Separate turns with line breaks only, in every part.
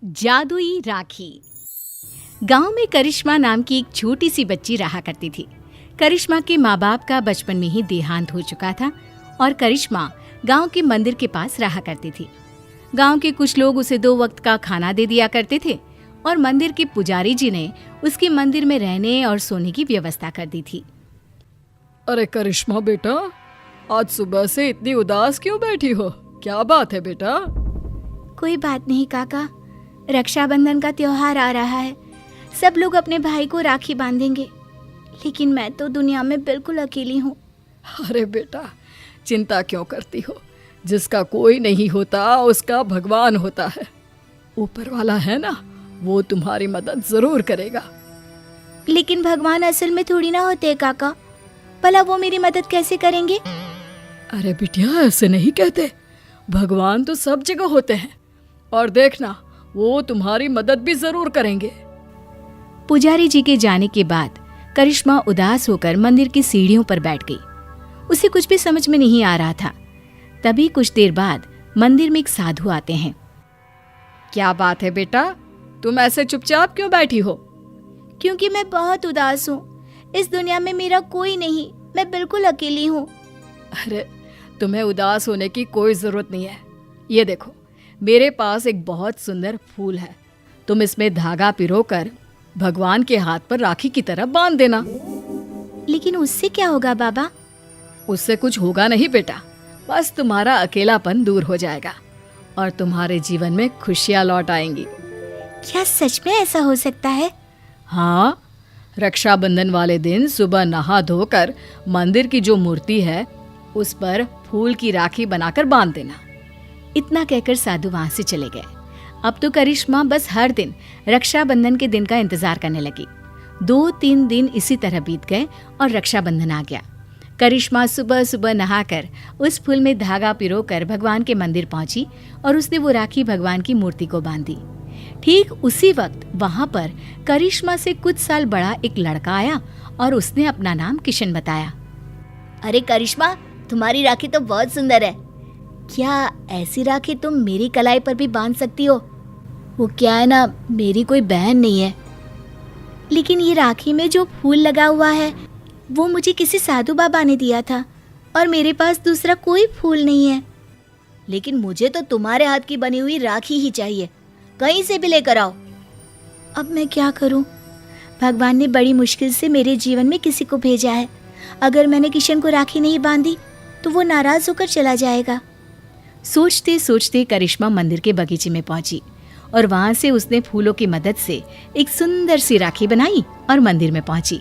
जादुई राखी। गांव में करिश्मा नाम की एक छोटी सी बच्ची रहा करती थी। करिश्मा के माँ बाप का बचपन में ही देहांत हो चुका था और करिश्मा गांव के मंदिर के पास रहा करती थी। गांव के कुछ लोग उसे 2 वक्त का खाना दे दिया करते थे और मंदिर के पुजारी जी ने उसके मंदिर में रहने और सोने की व्यवस्था कर दी थी।
अरे करिश्मा बेटा, आज सुबह से इतनी उदास क्यों बैठी हो? क्या बात है बेटा?
कोई बात नहीं काका, रक्षाबंधन का त्योहार आ रहा है। सब लोग अपने भाई को राखी बांधेंगे, लेकिन मैं तो दुनिया में बिल्कुल अकेली हूँ।
अरे बेटा, चिंता क्यों करती हो? जिसका कोई नहीं होता उसका भगवान होता है। ऊपर वाला है ना, वो तुम्हारी मदद जरूर करेगा।
लेकिन भगवान असल में थोड़ी ना होते काका, भला वो मेरी मदद कैसे करेंगे?
अरे बिटिया, ऐसे नहीं कहते। भगवान तो सब जगह होते हैं और देखना, वो तुम्हारी मदद भी जरूर करेंगे।
पुजारी जी के जाने के बाद करिश्मा उदास होकर मंदिर की सीढ़ियों पर बैठ गई। उसे कुछ भी समझ में नहीं आ रहा था। तभी कुछ देर बाद मंदिर में एक साधु आते हैं।
क्या बात है बेटा, तुम ऐसे चुपचाप क्यों बैठी हो?
क्योंकि मैं बहुत उदास हूँ। इस दुनिया में मेरा कोई नहीं, मैं बिल्कुल अकेली हूँ।
अरे, तुम्हें उदास होने की कोई जरूरत नहीं है। ये देखो, मेरे पास एक बहुत सुंदर फूल है। तुम इसमें धागा पिरोकर भगवान के हाथ पर राखी की तरह बांध देना।
लेकिन उससे क्या होगा बाबा?
उससे कुछ होगा नहीं बेटा, बस तुम्हारा अकेलापन दूर हो जाएगा और तुम्हारे जीवन में खुशियां लौट आएंगी।
क्या सच में ऐसा हो सकता है?
हाँ, रक्षाबंधन वाले दिन सुबह नहा धोकर मंदिर की जो मूर्ति है उस पर फूल की राखी बनाकर बांध देना।
इतना कहकर साधु वहां से चले गए। अब तो करिश्मा बस हर दिन रक्षाबंधन के दिन का इंतजार करने लगी। 2-3 दिन इसी तरह बीत गए और रक्षाबंधन आ गया। करिश्मा सुबह सुबह नहाकर उस फूल में धागा पिरोकर भगवान के मंदिर पहुंची और उसने वो राखी भगवान की मूर्ति को बांधी। ठीक उसी वक्त वहां पर करिश्मा से कुछ साल बड़ा एक लड़का आया और उसने अपना नाम किशन बताया। अरे करिश्मा, तुम्हारी राखी तो बहुत सुंदर है। क्या ऐसी राखी तुम मेरी कलाई पर भी बांध सकती हो? वो क्या है ना, मेरी कोई बहन नहीं है। लेकिन ये राखी में जो फूल लगा हुआ है वो मुझे किसी साधु बाबा ने दिया था और मेरे पास दूसरा कोई फूल नहीं है। लेकिन मुझे तो तुम्हारे हाथ की बनी हुई राखी ही चाहिए, कहीं से भी लेकर आओ। अब मैं क्या करूं? भगवान ने बड़ी मुश्किल से मेरे जीवन में किसी को भेजा है। अगर मैंने किशन को राखी नहीं बांधी तो वो नाराज होकर चला जाएगा। सोचते सोचते करिश्मा मंदिर के बगीचे में पहुंची और वहां से उसने फूलों की मदद से एक सुंदर सी राखी बनाई और मंदिर में पहुंची।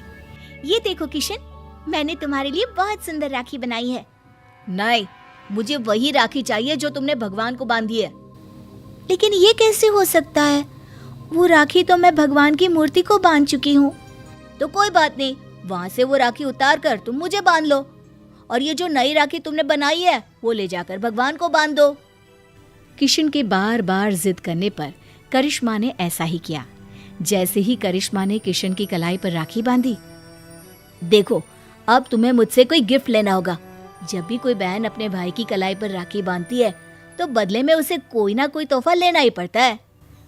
ये देखो किशन, मैंने तुम्हारे लिए बहुत सुंदर राखी बनाई है। नहीं, मुझे वही राखी चाहिए जो तुमने भगवान को बांधी है। लेकिन ये कैसे हो सकता है? वो राखी तो मैं भगवान की मूर्ति को बांध चुकी हूँ। तो कोई बात नहीं, वहाँ से वो राखी उतार कर तुम मुझे बांध लो और ये जो नई राखी तुमने बनाई है वो ले जाकर भगवान को बांध दो। किशन के बार बार जिद करने पर करिश्मा ने ऐसा ही किया। जैसे ही करिश्मा ने किशन की कलाई पर राखी बांधी, देखो, अब तुम्हें मुझसे कोई गिफ्ट लेना होगा। जब भी कोई बहन अपने भाई की कलाई पर राखी बांधती है तो बदले में उसे कोई ना कोई तोहफा लेना ही पड़ता है।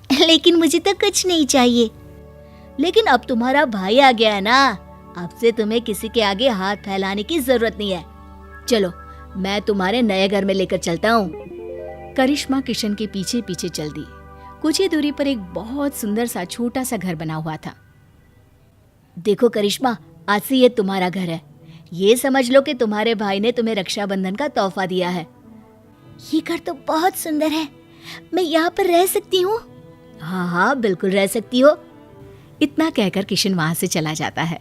लेकिन मुझे तो कुछ नहीं चाहिए। लेकिन अब तुम्हारा भाई आ गया है ना, अब से तुम्हें किसी के आगे हाथ फैलाने की जरूरत नहीं है। चलो, मैं तुम्हारे नए घर में लेकर चलता हूँ। करिश्मा किशन के पीछे पीछे चल दी। कुछ ही दूरी पर एक बहुत सुंदर सा छोटा सा घर बना हुआ था। देखो करिश्मा, आज से ये तुम्हारा घर है। ये समझ लो कि तुम्हारे भाई ने तुम्हें रक्षाबंधन का तोहफा दिया है। ये घर तो बहुत सुंदर है, मैं यहाँ पर रह सकती हूँ? हाँ हाँ, बिल्कुल रह सकती हो। इतना कहकर किशन वहां से चला जाता है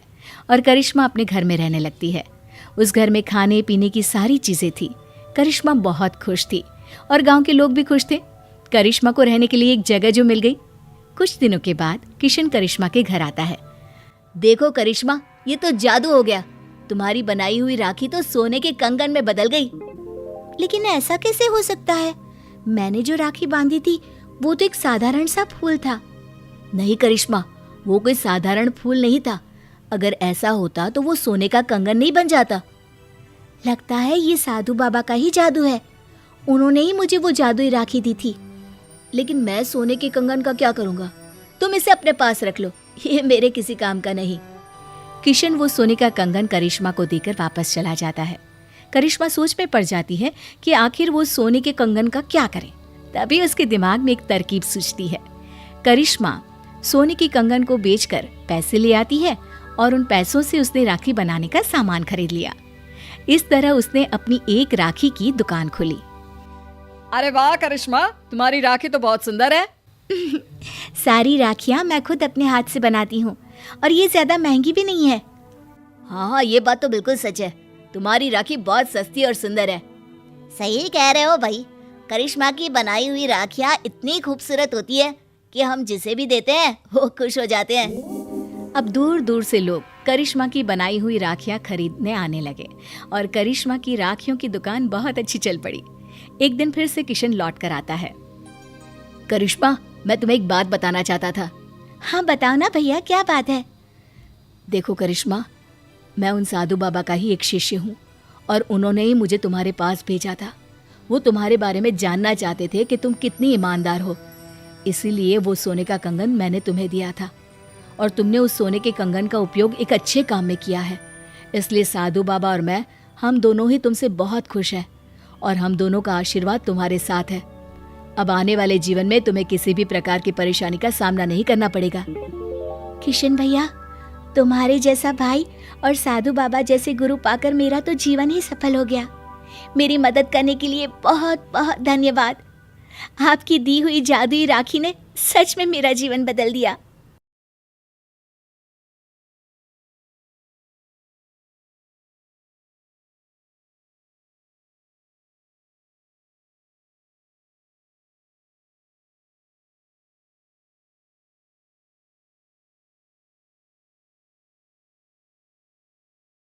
और करिश्मा अपने घर में रहने लगती है। उस घर में खाने पीने की सारी चीजें थी। करिश्मा बहुत खुश थी और गांव के लोग भी खुश थे। करिश्मा को रहने के लिए एक जगह जो मिल गई। कुछ दिनों के बाद किशन करिश्मा के घर आता है। देखो करिश्मा, ये तो जादू हो गया। तुम्हारी बनाई हुई राखी तो सोने के कंगन में बदल गई। लेकिन ऐसा कैसे हो सकता है? मैंने जो राखी बांधी थी वो तो एक साधारण सा फूल था। नहीं करिश्मा, वो कोई साधारण फूल नहीं था। अगर ऐसा होता तो वो सोने का कंगन नहीं बन जाता। लगता है ये साधु बाबा का ही जादू है। उन्होंने ही मुझे वो जादुई राखी दी थी। लेकिन मैं सोने के कंगन का क्या करूंगा? तुम इसे अपने पास रख लो, ये मेरे किसी काम का नहीं। किशन वो सोने का कंगन करिश्मा को देकर वापस चला जाता है। करिश्मा सोच में पड़ जाती है कि आखिर वो सोने के कंगन का क्या करे। तभी उसके दिमाग में एक तरकीब सूझती है। करिश्मा सोने की कंगन को बेचकर पैसे ले आती है और उन पैसों से उसने राखी बनाने का सामान खरीद लिया। इस तरह उसने अपनी एक राखी की दुकान खोली।
अरे वाह करिश्मा, तुम्हारी राखी तो बहुत सुंदर है।
सारी राखियां मैं खुद अपने हाथ से बनाती हूँ और ये ज्यादा महंगी भी नहीं है। हाँ, ये बात तो बिल्कुल सच है। तुम्हारी राखी बहुत सस्ती और सुंदर है। सही कह रहे हो भाई। करिश्मा की बनाई हुई राखियां इतनी खूबसूरत होती है कि हम जिसे भी देते हैं वो खुश हो जाते हैं। अब दूर दूर से लोग करिश्मा की बनाई हुई राखियां खरीदने आने लगे और करिश्मा की राखियों की दुकान बहुत अच्छी चल पड़ी। एक दिन फिर से किशन लौट कर आता है। करिश्मा, मैं तुम्हें एक बात बताना चाहता था। हाँ बताओ ना भैया, क्या बात है? देखो करिश्मा, मैं उन साधु बाबा का ही एक शिष्य हूँ और उन्होंने ही मुझे तुम्हारे पास भेजा था। वो तुम्हारे बारे में जानना चाहते थे कि तुम कितनी ईमानदार हो, इसीलिए वो सोने का कंगन मैंने तुम्हें दिया था और तुमने उस सोने के कंगन का उपयोग एक अच्छे काम में किया है। इसलिए साधु बाबा और मैं, हम दोनों ही तुमसे बहुत खुश हैं और हम दोनों का आशीर्वाद तुम्हारे साथ है। अब आने वाले जीवन में तुम्हें किसी भी प्रकार की परेशानी का सामना नहीं करना पड़ेगा। किशन भैया, तुम्हारे जैसा भाई और साधु बाबा जैसे गुरु पाकर मेरा तो जीवन ही सफल हो गया। मेरी मदद करने के लिए बहुत बहुत धन्यवाद। आपकी दी हुई जादुई राखी ने सच में मेरा जीवन बदल दिया।